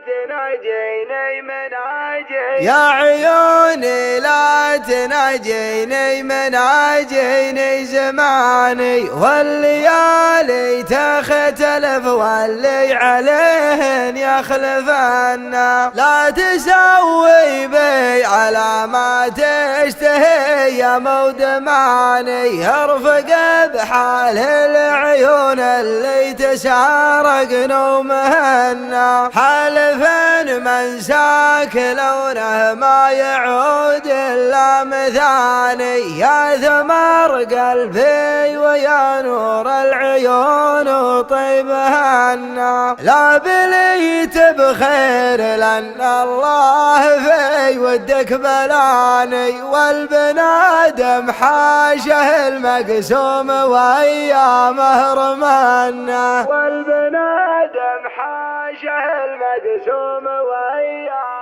تناجيني مناجي، يا عيوني لا تناجيني مناجيني زماني، والليالي تختلف واللي عليهن يخلفنا، لا تسوي بي على ما تشتهي يا مودماني، ارفق بحال العيون اللي تسارق نومهن، حالف من ساك لونه ما يعود الا مثاني، يا ثمر قلبي ويا نور العيون وطيبهن، لا بليت بخير لان الله في ودك بلاني، والبنادم حاشه المقسوم وايامه رمانا، والبنادم حاشه المقسوم وايامه